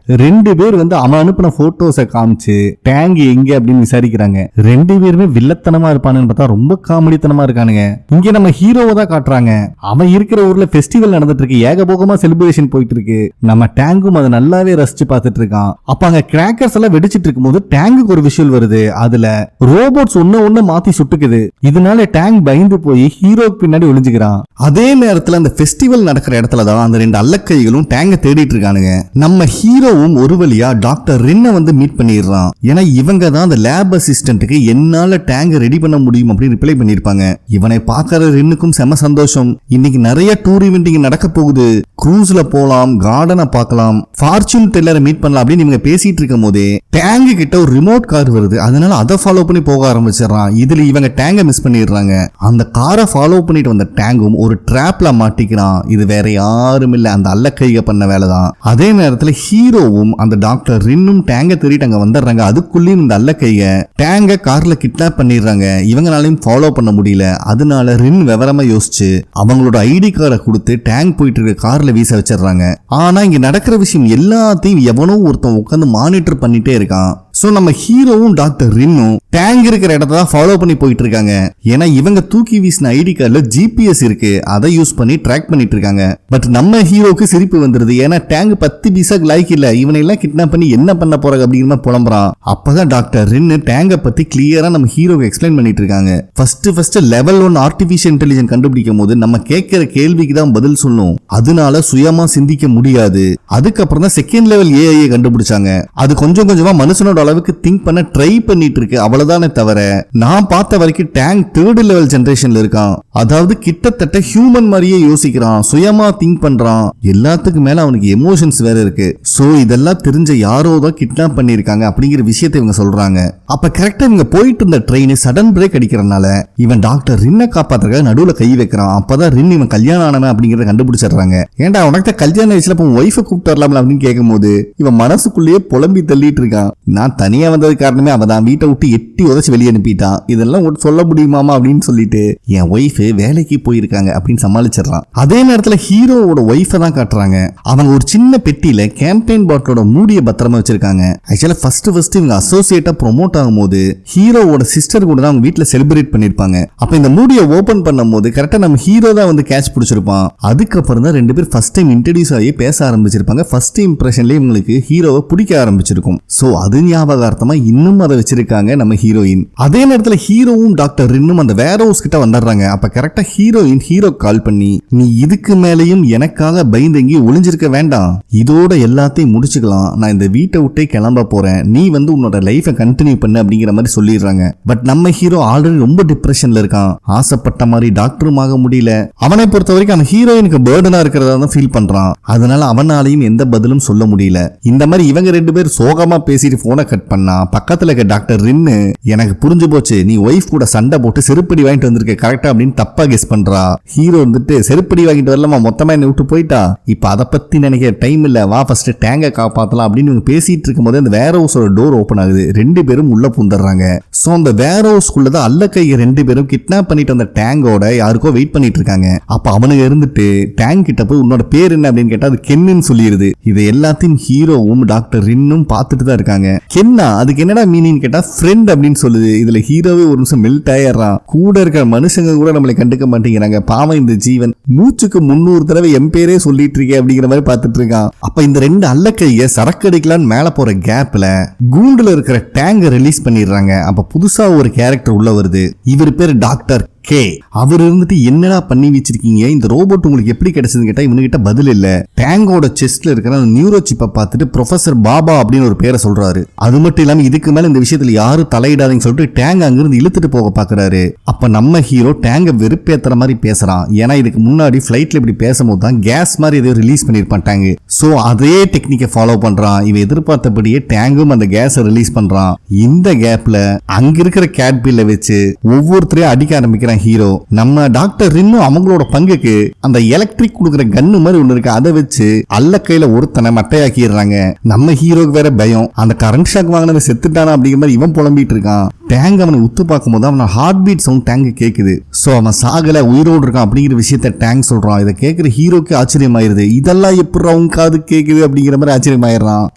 A: ரெண்டு பேர் வந்து அவன் அனுப்பின போட்டோஸை காமிச்சு டேங்க் எங்க அப்படின்னு விசாரிக்கிறாங்க. ரெண்டு பேருமே வில்லத்தனமா இருப்பானுன்னு பார்த்தா ரொம்ப காமெடித்தனமா இருக்கானுங்க. இங்க நம்ம ஹீரோவை தான் காட்டுறாங்க. அவன் இருக்கிற ஊர்ல ஃபெஸ்டிவல் நடந்துட்டு இருக்கு, ஏகபோகமா செலிப்ரேஷன் போயிட்டு இருக்கு. நம்ம டேங்கும் அதை நல்லாவே ரசிச்சு பார்த்துட்டு இருக்கான். அப்ப அங்க கிராக்கர்ஸ் எல்லாம் வெடிச்சிட்டு இருக்கும் போது டேங்குக்கு ஒரு விஷுவல் வருது. அதுல ரோபோட்ஸ் ஒண்ணு மாத்தி சுட்டுக்குது. இதனால டேங்க் பயந்து போய் ஹீரோக்கு பின்னாடி ஒளிஞ்சுக்கிறான். அதே நேரத்துல அந்த ஃபெஸ்டிவல் நடக்கிற இடத்துல தான் அந்த ரெண்டு அல்லக்கைகளும் டேங்க தேடிட்டு இருக்கானுங்க. நம்ம ஹீரோவும் ஒரு வழியா டாக்டர் ரின்னை வந்து மீட் பண்ணிடுறான். ஏன்னா இவங்க தான் அந்த லேப் அசிஸ்டன்ட்டுக்கு என்னால டேங்க ரெடி பண்ண முடியும் அப்படின்னு ரிப்ளை பண்ணிருப்பாங்க. இவனை பார்க்கற ரின்னுக்கும் செம சந்தோஷம். இன்னைக்கு நிறைய டூர் ஈவென்ட் நடக்க போகுது, க்ரூஸ்ல போலாம், கார்டனை பார்க்கலாம், ஃபார்ச்சூன் டெல்லரை மீட் பண்ணலாம் அப்படின்னு இவங்க பேசிட்டு இருக்கும் போதே டேங்கு கிட்ட ஒரு ரிமோட் கார் வருது. அதனால அதை ஃபாலோ பண்ணி போக ஆரம்பிச்சிடறான். இதுல இவங்க டேங்க மிஸ் பண்ணிடுறாங்க. அந்த காரை ஃபாலோ பண்ணிட்டு வந்த டேங்கும் ஒரு டிராப்ல மாட்டிக்கிறான். இது வேற யாரும் இல்ல, அந்த அல்லக்கைக பண்ண வேலைதான். அதே நேரத்துல ஹீரோவும் அந்த டாக்டர் ரின்னும் டேங்க தேடிட்டு அங்க வந்துடுறாங்க. அதுக்குள்ளேயும் இந்த அல்லக்கைக டேங்க கார்ல கிட்னாப் பண்ணிடுறாங்க. இவங்களாலையும் ஃபாலோ பண்ண முடியல. அதனால ரின் விவரமா யோசிச்சு அவங்களோட ஐடி கார்டை கொடுத்து டேங்க் போயிட்டு இருக்க கார்ல வீச வச்சிடறாங்க. ஆனா இங்க நடக்கிற விஷயம் எல்லாத்தையும் எவனோ ஒருத்தன் உட்காந்து மானிட்டர் பண்ணிட்டே இருக்கான். சோ நம்ம ஹீரோவும் டாக்டர் ரின்னும் டேங்க் இருக்கிற இடத்த ஃபாலோ பண்ணி போயிட்டு இருக்காங்க. ஏன்னா இவங்க தூக்கி வீசின ஐடி கார்டுல ஜிபிஎஸ் இருக்கு, அதை யூஸ் பண்ணி ட்ராக் பண்ணிட்டு இருக்காங்க. பட் நம்ம ஹீரோக்கு சிரிப்பு வந்துருது. ஏன்னா டேங்க் 10 பைசாக்கு லைக் இல்ல, இவனை எல்லாம் கிட்னாப் பண்ணி என்ன பண்ண போறாங்க அப்படிங்கிற புலம்புறான். அப்பதான் டாக்டர் ரின்னு டேங்க பத்தி கிளியரா நம்ம ஹீரோக்கு எக்ஸ்பிளைன் பண்ணிட்டு இருக்காங்க. ஃபர்ஸ்ட் லெவல் 1 ஆர்டிபிஷியல் இன்டெலிஜென்ஸ் கண்டுபிடிக்கும் போது நம்ம கேட்கிற கேள்விக்கு தான் பதில் சொல்லணும். அதனால சுயமா சிந்திக்க முடியாது. அதுக்கப்புறம் தான் செகண்ட் லெவல் ஏஐ கண்டுபிடிச்சாங்க. அது கொஞ்சம் கொஞ்சமா மனுஷனோட அளவுக்கு திங்க் பண்ண ட்ரை பண்ணிட்டு இருக்கு, அவ்வளவுதானே தவிர நான் பார்த்த வரைக்கும் டேங்க் 3rd லெவல் ஜெனரேஷன்ல இருக்கான். அதாவது கிட்டத்தட்ட ஹியூமன் மாதிரியே யோசிக்கிறான், சுயமா திங்க் பண்றான், எல்லாத்துக்கும் மேல அவனுக்கு எமோஷன்ஸ் வேற இருக்கு. சோ இதெல்லாம் தெரிஞ்ச யாரோ தான் கிட்னாப் பண்ணிருக்காங்க அப்படிங்கிற விஷயத்தை இவங்க சொல்றாங்க. அப்ப கரெக்டா இவங்க போயிட்டு இருந்த ட்ரெயின் சடன் பிரேக் அடிக்கிறனால இவன் டாக்டர் ரின்னை காப்பாத்துறதுக்காக நடுவுல கை வைக்கிறான். அப்பதான் ரின் இவன் கல்யாணம் ஆனவன் அப்படிங்கறத கண்டுபிடிச்சிடுறாங்க. ஏன்டா உனக்கு கல்யாண வயசுல உன் ஒய்ஃபை கூப்பிட்டு வரலாம்ல அப்படின்னு கேட்கும் போது இவன் மனசுக்குள்ளேயே புலம்பி தள்ளிட்டு இருக்கான். நான் தனியா வந்தது காரணமே அவதான் வீட்டை விட்டு எட்டி உதச்சு வெளியே அனுப்பிட்டான், இதெல்லாம் சொல்ல முடியுமாமா அப்படின்னு சொல்லிட்டு என் ஒய்ஃப் வேலைக்கு போயிருக்காங்க அப்படின்னு சமாளிச்சிடறான். அதே நேரத்துல ஹீரோவோட ஒய்ஃபை தான் காட்டுறாங்க. அவங்க ஒரு சின்ன பெட்டியில கேம்பெயின் பாட்டிலோட மூடிய பத்திரமா வச்சிருக்காங்க. ஆக்சுவலா ஃபர்ஸ்ட் இவங்க அசோசியேட்டா ப்ரொமோட் ஆகும் போது ஹீரோவோட சிஸ்டர் கூட தான் அவங்க வீட்டுல செலிப்ரேட் பண்ணிருப்பாங்க. அப்ப இந்த மூடியை ஓபன் பண்ணும் போது கரெக்டா நம்ம ஹீரோ தான் வந்து கேட்ச் பிடிச்சிருப்பான். அதுக்கப்புறம் தான் ரெண்டு பேர் ஃபர்ஸ்ட் டைம் இன்ட்ரோடியூஸ் ஆகி பேச ஆரம்பிச்சிருப்பாங்க. ஃபர்ஸ்ட் இம்ப்ரெஷன்லயே இவங்களுக்கு ஹீரோவை பிடிக்க ஆரம்பிச்சிருக்கும். சோ அது ஞாபகார்த்தமா இன்னும் அதை வச்சிருக்காங்க நம்ம ஹீரோயின். அதே நேரத்துல ஹீரோவும் டாக்டர் ரின்னும் அந்த வேர் ஹவுஸ் கிட்ட வந்துடுறாங்க. அப்ப கரெக்டா ஹீரோயின் ஹீரோ கால் பண்ணி நீ இதுக்கு மேலையும் எனக்காக பயந்தங்கி ஒளிஞ்சிருக்க வேண்டாம், இதோட எல்லாத்தையும் முடிச்சுக்கலாம், நான் இந்த வீட்டை விட்டே கிளம்ப போறேன், நீ வந்து உன்னோட லைஃபை கண்டினியூ பண்ணு அப்படிங்கிற மாதிரி சொல்லிடுறாங்க. பட் நம்ம ஹீரோ ஆல்ரெடி ரொம்ப டிப்ரெஷன்ல இருக்கான், ஆசைப்பட்ட மாதிரி டாக்டரும் ஆக முடியல. அவனை பொறுத்த வரைக்கும் அவன் ஹீரோயினுக்கு பர்டனா இருக்கிறதா தான் ஃபீல் பண்றான். அதனால அவனாலையும் எந்த பதிலும் சொல்ல முடியல. இந்த மாதிரி இவங்க ரெண்டு பேர் சோகமா பேசிட்டு போனை கட் பண்ணா பக்கத்துல இருக்க டாக்டர் ரின்னு எனக்கு புரிஞ்சு போச்சு, நீ ஒய்ஃப் கூட சண்டை போட்டு செருப்படி வாங்கிட்டு வந்திருக்க கரெக்டா அப்படின்னு தப்பா கெஸ் பண்றா. ஹீரோ வந்துட்டு செருப்படி வாங்கிட்டு வரலாமா, மொத்தமா என்ன விட்டு போயிட்டா, இப்ப அதை பத்தி நினைக்கிற டைம் இல்ல, வா ஃபர்ஸ்ட் டேங்கை காப்பாத்தலாம் அப்படின்னு இவங்க பேசிட்டு இருக்கும் போது அந்த வேர் ஹவுஸோட டோர் ஓபன் ஆகுது. ரெண்டு பேரும் உள்ள புந்துறாங்க. சோ அந்த வேர் ஹவுஸ்க்குள்ளதான் அல்லக்கைய ரெண்டு பேரும் கிட்னாப் பண்ணிட்டு வந்த டேங்கோட யாருக்கோ வெயிட் பண்ணிட்டு இருக்காங்க. அப்ப அவனுக்கு இருந்துட்டு டேங்க் கிட்ட போய் உன்னோட பேர் என்ன அப்படின்னு கேட்டா அது கென்னு சொல்லிடுது. இது எல்லாத்தையும் ஹீரோவும் டாக்டர் ரின்னும் பார்த்துட்டு தான் இருக்காங்க. கென்னா அதுக்கு என்னடா மீனிங் கேட்டா ஃப்ரெண்ட் அப்படின்னு சொல்லுது. இதுல ஹீரோவே ஒரு நிமிஷம் மெல்ட் ஆயிடுறான். கூட இருக்கிற மனுஷங்க கூட நம்மளை கண்டுக்க மாட்டேங்கிறாங்க, பாவம் இந்த ஜீவன் மூச்சுக்கு 300 தடவை என் பேரே சொல்லிட்டு இருக்கேன் அப்படிங்கிற மாதிரி பார்த்துட்டு இருக்கான். அப்ப இந்த ரெண்டு அல்லக்கைய சரக்கு அடிக்கலான்னு மேல போற கேப்ல கூண்டுல இருக்கிற டேங்க ரிலீஸ் பண்ணிடுறாங்க. அப்ப புதுசா ஒரு கேரக்டர் உள்ள வருது. இவர் பேர் டாக்டர் கே. அவர் இருந்துட்டு என்னடா பண்ணி வச்சிருக்கீங்க, இந்த ரோபோட் உங்களுக்கு எப்படி கிடைச்சதுன்னு கேட்டா இவனுகிட்ட பதில் இல்ல. டேங்கோட செஸ்ட்ல இருக்கிற அந்த நியூரோ சிப்பை பார்த்துட்டு ப்ரொஃபசர் பாபா அப்படின்னு ஒரு பேரை சொல்றாரு. அது மட்டும் இல்லாம இதுக்கு மேல இந்த விஷயத்துல யாரும் தலையிடாதீங்கன்னு சொல்லிட்டு டேங் அங்கிருந்து இழுத்துட்டு போக பாக்குறாரு. அப்ப நம்ம ஹீரோ டேங்க வெறுப்பேத்துற மாதிரி பேசுறான். ஏன்னா இதுக்கு முன்னாடி பிளைட்ல இப்படி பேசும்போது தான் கேஸ் மாதிரி எதையோ ரிலீஸ் பண்ணிருப்பான் டேங்க். சோ அதே டெக்னிக்கை ஃபாலோ பண்றான். இவன் எதிர்பார்த்தபடியே டேங்கும் அந்த கேஸை ரிலீஸ் பண்றான். இந்த கேப்ல அங்க இருக்கிற கேட்பில்ல வச்சு ஒவ்வொருத்தரையும் அடிக்க ஆரம்பிக்கிறான் ஹீரோ. நம்ம டாக்டர் ரின்னு அவங்களோட பங்குக்கு அந்த எலக்ட்ரிக் கொடுக்குற கன்னு மாதிரி ஒண்ணு இருக்கு, அதை வச்சு அல்ல கையில ஒருத்தனை மட்டையாக்கிடுறாங்க. நம்ம ஹீரோக்கு வேற பயம், அந்த கரண்ட் ஷாக் வாங்கினவன் செத்துட்டானா அப்படிங்கிற மாதிரி இவன் புலம்பிட்டு இருக்கான். டேங்க் அவனை உத்து பார்க்கும் போது அவன் ஹார்ட் பீட் சவுண்ட் டேங்க் கேக்குது. சோ அவன் சாகல உயிரோடு இருக்கான் அப்படிங்கிற விஷயத்த டேங்க் சொல்றான். இதை கேட்கிற ஹீரோக்கு ஆச்சரியமாயிருது. இதெல்லாம் எப்படி அவங்க காது கேக்குது அப்படிங்கிற மாதிரி ஆச்சரியமாயிடுறான்.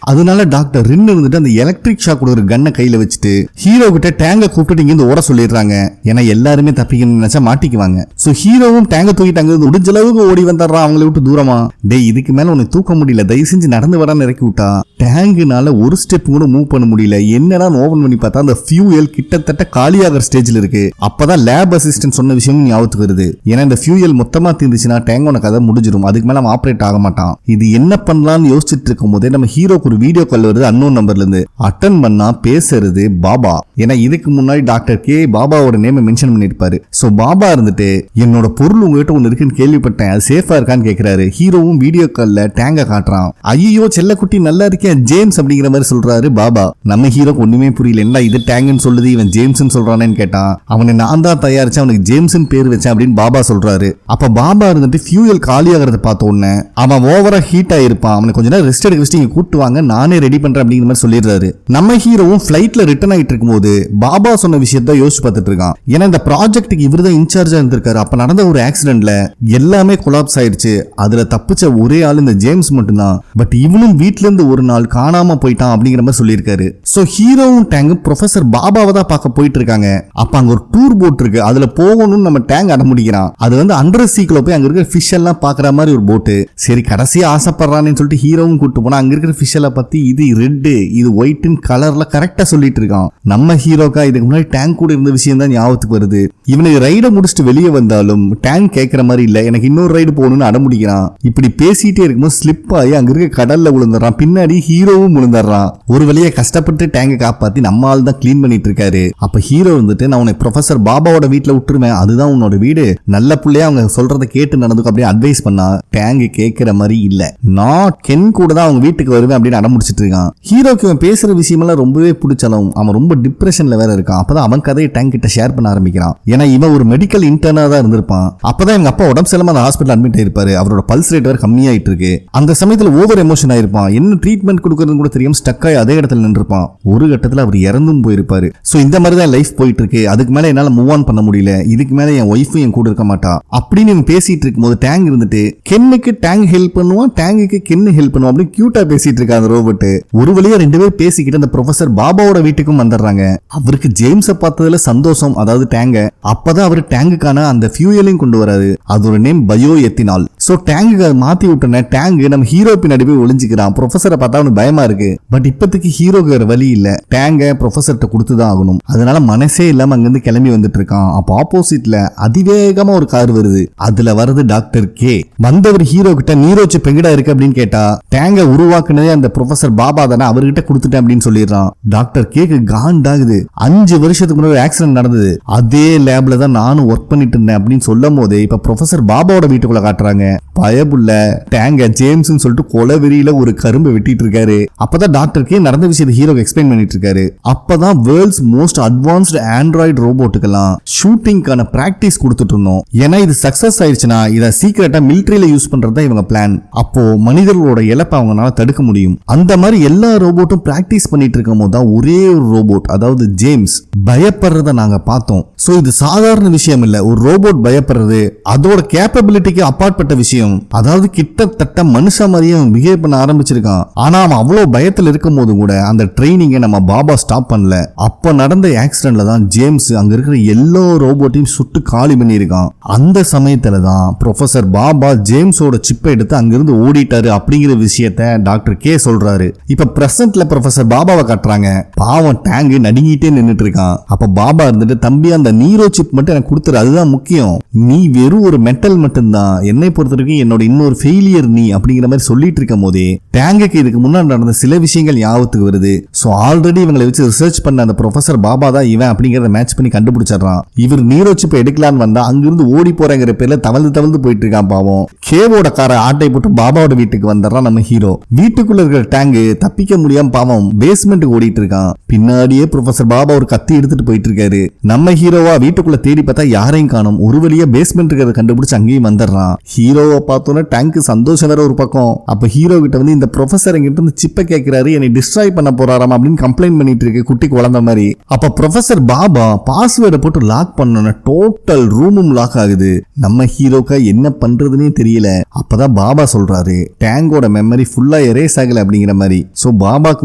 A: அதனால டாக்டர் ரின்னு இருந்துட்டு அந்த எலக்ட்ரிக் ஷாக் கொடுக்குற கன்னை கையில வச்சுட்டு ஹீரோ கிட்ட டேங்க கூப்பிட்டு இங்க ஓட சொல்லிடுறாங்க. ஏன்னா எல்லாருமே தப்பிக்கணும் நினைச்சா மாட்டிக்குவாங்க. சோ ஹீரோவும் டேங்க தூக்கிட்டாங்க, முடிஞ்ச அளவுக்கு ஓடி வந்துடுறான் அவங்களை விட்டு தூரமா. டேய் இதுக்கு மேல உனக்கு தூக்க முடியல, தயவு செஞ்சு நடந்து வரான்னு இறக்கி விட்டா. டேங்குனால ஒரு ஸ்டெப் கூட மூவ் பண்ண முடியல. என்னடா ஓபன் பண்ணி பார்த்தா அந்த ஃபியூயல் கிட்டத்தட்ட காலியாகிற ஸ்டேஜ்ல இருக்கு. அப்பதான் லேப் அசிஸ்டன்ட் சொன்ன விஷயம் ஞாபகத்துக்கு வருது. ஏன்னா இந்த ஃபியூயல் மொத்தமா தீர்ந்துச்சுன்னா டேங்கோட கதை முடிஞ்சிடும், அதுக்கு மேல அவன் ஆப்ரேட் ஆக மாட்டான். இது என்ன பண்ணலாம்னு யோசிச்சுட்டு இருக்கும் போதே நம்ம ஹீரோக்கு ஒரு வீடியோ கால் வருது அன்னோன் நம்பர்ல இருந்து. அட்டன் பண்ணா பேசுறது பாபா. ஏன்னா இதுக்கு முன்னாடி டாக்டர் கே பாபாவோட நேம் மென்ஷன் பண்ணிருப்பாரு. சோ பாபா இருந்துட்டு என்னோட பொருள் உங்ககிட்ட ஒன்னு இருக்குன்னு கேள்விப்பட்டேன், அது சேஃபா இருக்கான்னு கேக்குறாரு. ஹீரோவும் வீடியோ கால்ல டேங்க காட்டுறான். ஐயோ செல்லக்குட்டி நல்லா இருக்கேன் ஜேம்ஸ் அப்படிங்கிற மாதிரி சொல்றாரு பாபா. நம்ம ஹீரோக்கு ஒண்ணுமே புரியல, என்ன இது டேங்குன்னு சொல்லுது இவன் ஜேம்ஸ்ன்னு சொல்றானேன்னு கேட்டான். அவனை நான் தான் தயாரிச்சு அவனுக்கு ஜேம்ஸ்ன்னு பேர் வச்சேன் அப்படின்னு பாபா சொல்றாரு. அப்ப பாபா இருந்துட்டு ஃபியூயல் காலியாகிறத பார்த்த உடனே அவன் ஓவரா ஹீட் ஆயிருப்பான், அவனுக்கு கொஞ்ச நேரம் ரெஸ்ட் எடுக்க வச்சு இங்க கூட்டு வாங்க நானே ரெடி பண்றேன் அப்படிங்கிற மாதிரி சொல்லிடுறாரு. நம்ம ஹீரோவும் பிளைட்ல ரிட்டர்ன் ஆயிட்டு இருக்கும்போது பாபா சொன்ன விஷயத்த யோசிச்சு பார்த்துட்டு இருக்கான். ஏன்னா இந்த ப்ராஜெக்ட்டுக்கு இவர் தான் இன்சார்ஜா இருந்திருக்காரு. அப்ப நடந்த ஒரு ஆக்சிடென்ட்ல எல்லாமே கொலாப்ஸ் ஆயிடுச்சு. அதுல தப்பிச்ச ஒரே ஆள் இந்த ஜேம்ஸ் மட்டும்தான். பட் இவனும் வீட்ல இருந்து ஒரு நாள் காணாம போயிட்டான் அப்படிங்கிற மாதிரி சொல்லியிருக்காரு. சோ ஹீரோவும் டேங்கும் ப்ரொஃபசர் பாபாவை தான் பார்க்க போயிட்டு இருக்காங்க. அப்ப அங்க ஒரு டூர் போட் இருக்கு, அதுல போகணும்னு நம்ம டேங்க் அடம்பிடிக்கிறான். அது வந்து அண்டர் சீக்குள்ள போய் அங்க இருக்கிற ஃபிஷ் எல்லாம் பாக்குற மாதிரி ஒரு போட்டு. சரி கடைசியா ஆசைப்படுறான்னு சொல்லிட்டு ஹீரோவும் கூட்டு போனா அங்க இருக்கிற ஃபிஷ் எல்லாம் பத்தி இது ரெட் இது ஒயிட்னு கலர்ல கரெக்டா சொல்லிட்டு இருக்கான். நம்ம ஹீரோக்கா இதுக்கு முன்னாடி டேங்க் கூட இருந்த விஷயம் தான் ஞாபகத்துக்கு வருது. இவனுக்கு ரைட முடிச்சுட்டு வெளியே வந்தாலும் டேங்க் கேட்கிற மாதிரி இல்ல, எனக்கு இன்னொரு ரைடு போகணும்னு அடம்பிடிக்கிறான். இப்படி பேசிட்டே இருக்கும்போது ஸ்லிப் ஆகி அங்க இருக்க கடல்ல விழுந்துறான். பின்னாடி ஹீரோவும் விழுந்துடுறான். ஒரு வழியா கஷ்டப்பட்டு டேங்கை காப்பாத்தி நம்ம ஆள் தான் கிளீன் பண்ணிட்டு இருக்காரு. அப்ப ஹீரோ வந்துட்டு நான் உன்னை ப்ரொஃபசர் பாபாவோட வீட்டுல விட்டுருவேன், அதுதான் உன்னோட வீடு, நல்ல பிள்ளையா அவங்க சொல்றதை கேட்டு நடந்துக்கும் அப்படியே அட்வைஸ் பண்ணா டேங்க் கேட்கிற மாதிரி இல்ல. நான் கென் கூட தான் அவங்க வீட்டுக்கு வருவேன் அப்படின்னு அடம்பிடிச்சிட்டு இருக்கான். ஹீரோக்கு அவன் பேசுற விஷயமெல்லாம் ரொம்பவே பிடிச்சாலும் அவன் ரொம்ப டிப்ரெஷன்ல வேற இருக்கான். அப்பதான் அவன் கதையை டேங்க் கிட்ட ஷேர் பண்ண ஆரம்பிக்கிறான். ஏன்னா இவன் ஒரு மெடிக்கல் இன்டர்னா தான் இருந்திருப்பான். அப்பதான் எங்க அப்பா உடம்பு சரியில்லாம அந்த ஹாஸ்பிட்டல் அட்மிட் ஆயிருப்பாரு. அவரோட பல்ஸ் ரேட் வேற கம்மியாயிட்டு இருக்கு. அந்த சமயத்துல ஓவர் எமோஷன் ஆயிருப்பான். என்ன ட்ரீட்மெண்ட் கொடுக்கறது கூட தெரியும் ஸ்டக் ஆகி அதே இடத்துல நின்றுப்பான். ஒரு கட்டத்துல அவர் இறந்தும் போயிருப்பாரு. சோ இந்த மாதிரி தான் லைஃப் போயிட்டு இருக்கு. அதுக்கு மேல என்னால மூவ் ஆன் பண்ண முடியல. இதுக்கு மேல என் ஒய்ஃபும் என் கூட இருக்க மாட்டா அப்படின்னு பேசிட்டு இருக்கும்போது டேங்க் இருந்துட்டு கென்னுக்கு டேங்க் ஹெல்ப் பண்ணுவான், டேங்குக்கு கென்னு ஹெல்ப் பண்ணுவான் அப்படின்னு கியூட்டா பேசிட்டு இருக்கா அந்த ரோபோட். ஒரு வழியா ரெண்டு பேர் பேசிக்கிட்டு அந்த ப்ரொஃபசர் பாபாவோட வீட்டுக்கும் வந்துடுறாங்க. அவருக்கு ஜேம்ஸை பார்த்ததுல சந்தோஷம், அதாவது டேங்க. அப்பதான் அவர் டேங்குக்கான அந்த ஃபியூயலையும் கொண்டு வராரு. அதோட நேம் பயோ எத்தினால். சோ டேங்குக்கு மாத்தி விட்டன டேங்க் நம்ம ஹீரோ பின்னாடி போய் ஒளிஞ்சுக்கிறான். ப்ரொஃபசரை பார்த்தா அவனுக்கு பயமா இருக்கு. பட் இப்போதைக்கு ஹீரோக்கு வேற வழி இல்ல, டேங்க ப்ரொஃபசர்கிட்ட கொடுத்துதான் ஆகணும். அதனால மனசே இல்லாம அங்கிருந்து கிளம்பி வந்துட்டு இருக்கான். அப்போ ஆப்போசிட்ல அதிவேகமா ஒரு கார் வருது. அதுல வருது டாக்டர் கே. வந்தவர் ஹீரோ கிட்ட நீரோ சிப் எங்கடா இருக்கு அப்படின்னு கேட்டா டேங்க உருவாக்குனதே அந்த ப்ரொஃபசர் பாபா தானே, அவர்கிட்ட கொடுத்துட்டேன் அப்படின்னு சொல்லிடுறான். டாக்டர் கேக்கு காண்டாகுது. 5 வருஷத்துக்கு முன்னாடி ஆக்சிடென்ட் நடந்தது, அதே லேப்ல தான் நானும் ஒர்க் பண்ணிட்டு இருந்தேன் அப்படின்னு சொல்லும் போதே இப்ப ப்ரொஃபசர் பாபாவோட வீட்டுக்குள்ள காட்டுறாங்க. பயபுள்ள டேங்க ஜேம்ஸ் சொல்லிட்டு கொலவெறியில ஒரு கரும்பு வெட்டிட்டு இருக்காரு. அப்பதான் டாக்டர் கே நடந்த விஷயத்தை ஹீரோ எக்ஸ்பிளைன் பண்ணிட்டு இருக்காரு. அப்பதான் வேர்ல்ட்ஸ் மோஸ்ட் அட்வான்ஸ்டு ஆண்ட்ராய்டு ரோபோட்டுக்கெல்லாம் ஷூட்டிங்கான பிராக்டிஸ் கொடுத்துட்டு இருந்தோம். ஏன்னா இது சக்சஸ் ஆயிடுச்சுன்னா இதை சீக்கிரட்டா மிலிட்டரியில யூஸ் பண்றதா இவங்க பிளான். அப்போ மனிதர்களோட இழப்பை அவங்களால தடுக்க முடியும். அந்த மாதிரி எல்லா ரோபோட்டும் பிராக்டிஸ் பண்ணிட்டு இருக்கும் போது தான் ஒரே ஒரு ரோபோட், அதாவது ஜேம்ஸ் பயப்படுறத நாங்க பார்த்தோம். சோ இது சாதாரண விஷயம் இல்ல. ஒரு ரோபோட் பயப்படுறது அதோட கேப்பபிலிட்டிக்கு அப்பாற்பட்ட விஷயம். அதாவது கிட்டத்தட்ட மனுஷ மாதிரியே பிஹேவ் பண்ண ஆரம்பிச்சிருக்கான். ஆனா அவன் அவ்வளவு பயத்துல இருக்கும் போது கூட அந்த ட்ரைனிங்கை நம்ம பாபா ஸ்டாப் பண்ணல. அப்ப நடந்த ஆக்சிடென்ட்ல தான் ஜேம்ஸ் அங்க இருக்கிற எல்லா ரோபோட்டையும் சுட்டு காலி பண்ணியிருக்கான். அந்த சமயத்துல தான் ப்ரொஃபசர் பாபா ஜேம்ஸோட சிப்பை எடுத்து அங்கிருந்து ஓடிட்டாரு அப்படிங்கிற விஷயத்த டாக்டர் கே சொல்றாரு. இப்ப பிரசன்ட்ல ப்ரொஃபசர் பாபாவை காட்டுறாங்க. பாவம் டேங்க் நடுங்கிட்டே நின்னுட்டு இருக்கான். அப்ப பாபா இருந்துட்டு தம்பி அந்த நீரோ சிப் மட்டும் எனக்கு கொடுத்துரு, அதுதான் முக்கியம். நீ வெறும் ஒரு மெட்டல் மட்டும்தான், என்னை பொறுத்த வரைக்கும் என்னோட இன்னொரு ஃபெயிலியர் நீ அப்படிங்கிற மாதிரி சொல்லிட்டு இருக்கும் போதே டேங்குக்கு இதுக்கு முன்னாடி நடந்த சில விஷயங்கள் ஞாபகத்துக்கு வருது. சோ ஆல்ரெடி இவங்களை வச்சு ரிசர்ச் பண்ண அந்த ப்ரொஃபசர் பாபா தான் இவன் அப்படிங்கறத மேட்ச் பண்ணி கண்டுபிடிச்சிடறான். இவர் நீரோ சிப்பை எடுக்கலான்னு வந்தா அங்கிருந்து ஓடி போறங்கிற பேர்ல தவழ்ந்து போயிட்டு இருக்கான். பாவம் கேவோட காரை ஆட்டை போட்டு பாபாவோட வீட்டுக்கு வந்துடுறான் நம்ம ஹீரோ. வீட்டுக்குள்ள இருக்கிற டேங்கு தப்பிக்க முடியாம பாவம் பேஸ்மெண்ட்டுக்கு ஓடிட்டு இருக்கான். பின்னாடியே ப்ரொஃபசர் பாபா ஒரு கத்தி எடுத்துட்டு போயிட்டு இருக்காரு. நம்ம ஹீரோவா வீட்டுக்குள்ள தேடி பார்த்தா யாரையும் காணும். ஒரு வழியா பேஸ்மெண்ட் இருக்கிறத கண்டுபிடிச்சு அங்கேயும் வந்துடுறான். ஹீரோவை பார்த்தோன்னா டேங்க் சந்தோஷம் வேற ஒரு பக்கம். அப்ப ஹீரோ கிட்ட வந்து இந்த ப்ரொஃபசர் எங்கிட்ட இருந்து சிப்பை கேட்கிறாரு, என்னை டிஸ்ட்ராய் பண்ண போறாராம் அப்படின்னு கம்ப்ளைண்ட் பண்ணிட்டு இருக்கு குட்டி குழந்தை மாதிரி. அப்ப ப்ரொஃபசர் பாபா பாஸ்வேர்டை போட்டு லாக் பண்ண டோட்டல் ரூமும் லாக் ஆகுது. நம்ம ஹீரோக்கா என்ன பண்றதுன்னே தெரியல. அப்பதான் பாபா சொல்றாரு டேங்கோட மெமரி ஃபுல்லா எரேஸ் ஆகல அப்படிங்கிற மாதிரி. சோ பாபாக்கு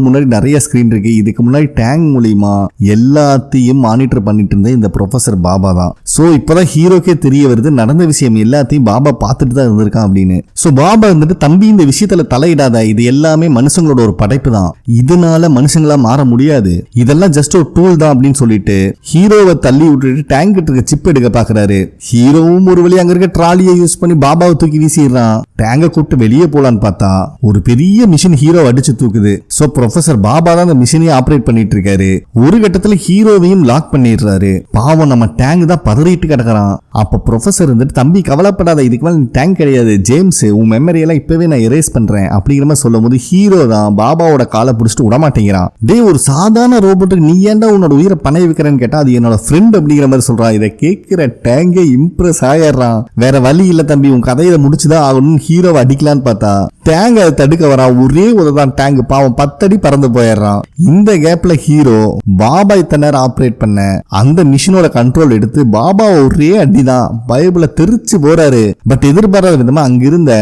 A: முன்னாடி நிறைய ஸ்கிரீன் இருக்கு. இதுக்கு முன்னாடி டேங்க் மூலியமா எல்லாத்தையும் மானிட்டர் பண்ணிட்டு இருந்த இந்த ப்ரொஃபசர் பாபா தான். சோ இப்பதான் ஹீரோக்கே தெரிய வருது நடந்த விஷயம் எல்லாத்தையும் பாபா பார்த்துட்டு தான் இருந்திருக்கான் அப்படின்னு. சோ பாபா இருந்துட்டு தம்பி இந்த விஷயத்துல தலையிடாத, இது எல்லாமே மனுஷங்களோட ஒரு படைப்பு தான், இதனால மனுஷங்களா மாற முடியாது, இதெல்லாம் ஜஸ்ட் ஒரு டூல் தான் அப்படின்னு சொல்லிட்டு ஹீரோவை தள்ளி விட்டுட்டு டேங்க் இருக்க சிப் எடுக்க பாக்குறாரு. ஹீரோவும் ஒரு வழி அங்க இருக்க ட்ராலியை யூஸ் பண்ணி பாபாவை தூக்கி வீசிடுறான். டேங்க கூப்பிட்டு வெளியே போலான்னு பார்த்தா ஒரு பெரிய மிஷின் ஹீரோ அடிச்சு தூக்குது. சோ ப்ரொஃபசர் பாபா தான் அந்த மிஷினையும் ஆபரேட் பண்ணிட்டு இருக்காரு. ஒரு கட்டத்துல ஹீரோவையும் லாக் பண்ணிடுறாரு. பாவம் நம்ம டேங்க் தான் பதறிட்டு கிடக்குறான். அப்ப ப்ரொஃபசர் இருந்துட்டு தம்பி கவலைப்படாத, இதுக்கு மேல டேங்க் கிடையாது ஜேம்ஸ், உன் மெமரி எல்லாம் இப்பவே நான் எரேஸ் பண்றேன் அப்படிங்கிற மாதிரி சொல்லும் போது ஹீரோ தான் பாபாவோட காலை பிடிச்சிட்டு விடமாட்டேங்கிறான். டே ஒரு சாதாரண ரோபோட்டுக்கு நீ ஏன்டா உன்னோட உயிரை பணைய வைக்கிறேன்னு கேட்டா அது என்னோட ஃப்ரெண்ட் அப்படிங்கிற மாதிரி சொல்றான். இதை கேட்கிற டேங்கே இம்ப்ரெஸ் ஆயிடுறான். வேற வழி இல்ல தம்பி, உன் கதையில முடிச்சுதான் ஆகணும்னு ஹீரோவை அடிக்கலான்னு பார்த்தா டேங்க் அதை தடுக்க வரான். ஒரே உததான் டேங்க் பாவம் 10 அடி பறந்து போயிடுறான். இந்த கேப்ல ஹீரோ பாபா இத்தனை நேரம் ஆப்ரேட் பண்ண அந்த மிஷினோட கண்ட்ரோல் எடுத்து பாபா ஒரே அடிதான் பைபிள தெரிச்சு போறாரு. பட் எதிர்பாராத விதமா அங்கிருந்த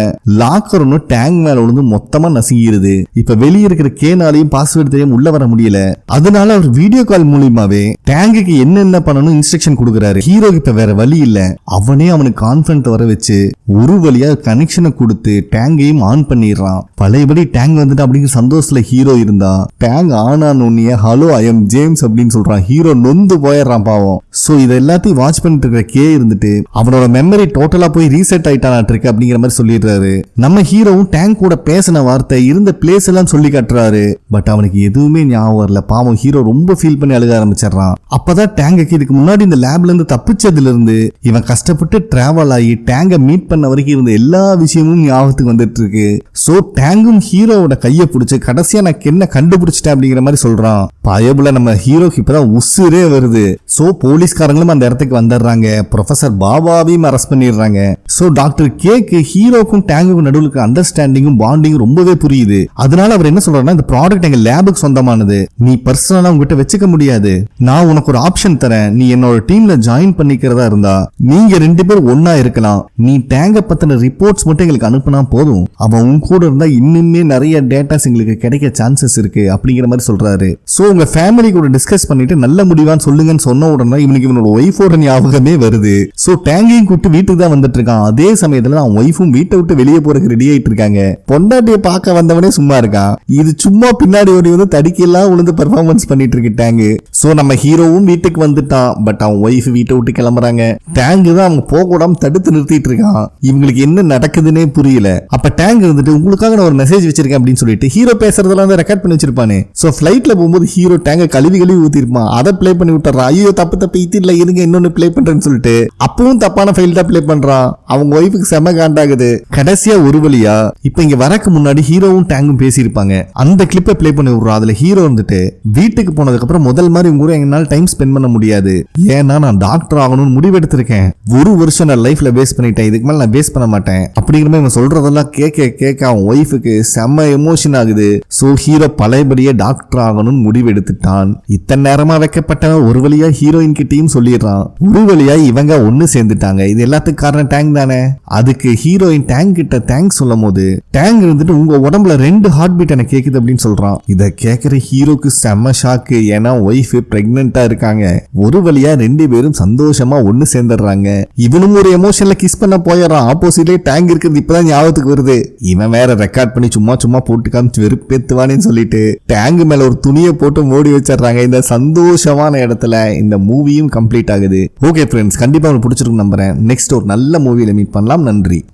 A: லாக்கர் ஒன்று டேங்க் மேல விழுந்து மொத்தமா நசுங்கிருது. இப்ப வெளியே இருக்கிற கேனாலையும் பாஸ்வேர்டு தெரியாம உள்ள வர முடியல. அதனால அவர் வீடியோ கால் மூலியமாவே டேங்குக்கு என்னென்ன பண்ணணும் இன்ஸ்ட்ரக்ஷன் கொடுக்குறாரு. ஹீரோக்கு இப்ப வேற வழி இல்ல, அவனே அவனுக்கு கான்ஃபிடன்ட் வர வச்சு ஒரு வழியா கனெக்ஷனை கொடுத்து டேங்கையும் ஆன் பண்ணி பண்ணிடுறான். பழையபடி டேங் வந்துட்டு அப்படிங்கிற சந்தோஷத்துல ஹீரோ இருந்தா டேங் ஆனானே ஹலோ ஐ எம் ஜேம்ஸ் அப்படின்னு சொல்றான். ஹீரோ நொந்து போயிடுறான் பாவம். சோ இதை எல்லாத்தையும் வாட்ச் பண்ணிட்டு இருக்கிற கே இருந்துட்டு அவனோட மெமரி டோட்டலா போய் ரீசெட் ஆயிட்டான் இருக்கு அப்படிங்கிற மாதிரி சொல்லிடுறாரு. நம்ம ஹீரோவும் டேங்க் கூட பேசின வார்த்தை இருந்த பிளேஸ் எல்லாம் சொல்லி காட்டுறாரு. பட் அவனுக்கு எதுவுமே ஞாபகம் வரல. பாவம் ஹீரோ ரொம்ப ஃபீல் பண்ணி அழுக ஆரம்பிச்சிடறான். அப்பதான் டேங்குக்கு இதுக்கு முன்னாடி இந்த லேப்ல இருந்து தப்பிச்சதுல இருந்து இவன் கஷ்டப்பட்டு டிராவல் ஆகி டேங்கை மீட் பண்ண வரைக்கும் இருந்த எல்லா விஷயமும் ஞாபகத்துக்கு வந்துட்டு இருக்கு. சோ டேங்கும் ஹீரோவோட கையை பிடிச்சு கடைசியா நான் என்ன கண்டுபிடிச்சிட்டேன் அப்படிங்கிற மாதிரி சொல்றான். பயபுல நம்ம ஹீரோக்கு இப்பதான் உசுரே வருது. சோ போலீஸ்காரங்களும் அந்த இடத்துக்கு வந்துடுறாங்க. ப்ரொஃபசர் பாபாவையும் அரெஸ்ட் பண்ணிடுறாங்க. சோ டாக்டர் கேக்கு ஹீரோக்கும் டேங்குக்கும் நடுவுக்கு அண்டர்ஸ்டாண்டிங்கும் பாண்டிங்கும் ரொம்பவே புரியுது. அதனால அவர் என்ன சொல்றாருன்னா, இந்த ப்ராடக்ட் எங்க லேபுக்கு சொந்தமானது, நீ பர்சனலா உங்ககிட்ட வச்சுக்க முடியாது. நான் உனக்கு ஒரு ஆப்ஷன் தரேன். நீ என்னோட டீம்ல ஜாயின் பண்ணிக்கிறதா இருந்தா நீங்க 2 பேரும் ஒன்னா இருக்கலாம். நீ டேங்க பத்தின ரிப்போர்ட்ஸ் மட்டும் எங்களுக்கு அனுப்புனா போதும். அவன் உன் கூட இருந்தா இன்னுமே நிறைய டேட்டாஸ் எங்களுக்கு கிடைக்க சான்சஸ் இருக்கு அப்படிங்கிற மாதிரி சொல்றாரு. சோ உங்க ஃபேமிலி கூட டிஸ்கஸ் பண்ணிட்டு நல்ல முடிவான்னு சொல்லுங்கன்னு சொன்ன உடனே இவனுக்கு இவனோட ஒய்ஃபோட ஞாபகமே வருது. சோ டேங்கையும் கூப்பிட்டு வீட்டுக்கு தான் வந்துட்டு இருக்கான். அதே சமயத்துல அவன் ஒய்ஃபும் வீட்டை விட்டு வெளியே போறதுக்கு ரெடி ஆயிட்டு இருக்காங்க. பொண்டாட்டியை பார்க்க வந்தவனே சும்மா இருக்கான். இது சும்மா பின்னாடி ஓடி வந்து தடிக்கெல்லாம் உழுந்து பெர்ஃபார்மன்ஸ் பண்ணிட்டு இருக்கு டேங்கு. சோ நம்ம ஹீரோவும் வீட்டுக்கு வந்துட்டான். பட் அவன் ஒய்ஃப் வீட்டை விட்டு கிளம்புறாங்க. டேங்கு தான் அவங்க போக கூடாம தடுத்து நிறுத்திட்டு இருக்கான். இவங்களுக்கு என்ன நடக்குதுன்னே புரியல. அப்ப டேங்க் இருந்துட்டு உங்களுக்காக நான் ஒரு மெசேஜ் வச்சிருக்கேன் அப்படின்னு சொல்லிட்டு ஹீரோ பேசுறதெல்லாம் ரெக்கார்ட் பண்ணி வச்சிருப்பானே. சோ ஃபிளைட்ல போகும்போது ஹீரோ டேங்க கழுவி ஊத்திருப்பான். அதை பிளே பண்ணி விட்டுறான். ஐயோ தப்பு இதுல இருங்க இன்னொன்னு பிளே பண்றேன்னு சொல்லிட்டு அப்பவும் தப்பான ஃபைல் தான் பிளே பண்றான். அவங்க ஒய்ஃபுக்கு செம காண்டாகுது. கடைசியா ஒரு வழியா இப்ப இங்க வரக்கு முன்னாடி ஹீரோவும் டேங்கும் பேசியிருப்பாங்க. அந்த கிளிப்பை பிளே பண்ணி விடுறோம். அதுல ஹீரோ வந்துட்டு வீட்டுக்கு போனதுக்கு அப்புறம் முதல் மாதிரி உங்க கூட எங்களால டைம் ஸ்பெண்ட் பண்ண முடியாது. ஏன்னா நான் டாக்டர் ஆகணும்னு முடிவெடுத்திருக்கேன். ஒரு வருஷம் நான் லைஃப்ல வேஸ்ட் பண்ணிட்டேன். இதுக்கு மேல நான் வேஸ்ட் பண்ண மாட்டேன் அப்படிங்கிற மாதிரி இவன் சொல்றதெல்லாம் கேட்க அவன் ஒய்ஃபுக்கு செம்ம எமோஷன் ஆகுது. சோ ஹீரோ பழையபடியே டாக்டர் ஆகணும்னு முடிவெடுத்துட்டான். இத்தனை நேரமா வைக்கப்பட்டவன் ஒரு வழியா ஹீரோயின் கிட்டையும் சொல்லிடுறான். ஒரு வழியா இவங்க ஒன்னு சேர்ந்துட்டாங்க. இது எல்லாத்துக்கும் காரணம் டேங்க் தானே. அதுக்கு ஹீரோயின் டேங்க் கிட்ட தேங்க்ஸ் சொல்லும் போது டேங்க் இருந்துட்டு உங்க உடம்புல 2 ஹார்ட் பீட் எனக்கு கேக்குது அப்படின்னு சொல்றான். இத கேக்குற ஹீரோக்கு செம்ம ஷாக்கு. ஏன்னா ஒய்ஃப் பிரெக்னெண்டா இருக்காங்க. ஒரு வழியா 2 பேரும் சந்தோஷமா ஒன்னு சேர்ந்துடுறாங்க. இவனும் ஒரு எமோஷன்ல கிஸ் பண்ண போயிடறான். ஆப்போசிட்லயே டேங்க் இருக்கிறது இப்பதான் ஞாபகத்துக்கு வருது. இவன் வேற ரெக்கார்ட் பண்ணி சும்மா போட்டு காமிச்சு வெறுப்பேத்துவானேன்னு சொல்லிட்டு டேங்க் மேல ஒரு துணியை போட்டு மூடி வச்சிடறாங்க. இந்த சந்தோஷமான இடத்துல இந்த மூவியும் கம்ப்ளீட் ஆகுது. ஓகே ஃப்ரெண்ட்ஸ், கண்டிப்பா உங்களுக்கு பிடிச்சிருக்கு நம்புறேன். நெக்ஸ்ட் ஒரு நல்ல மூவியில மீட் பண்ணலாம். நன்றி.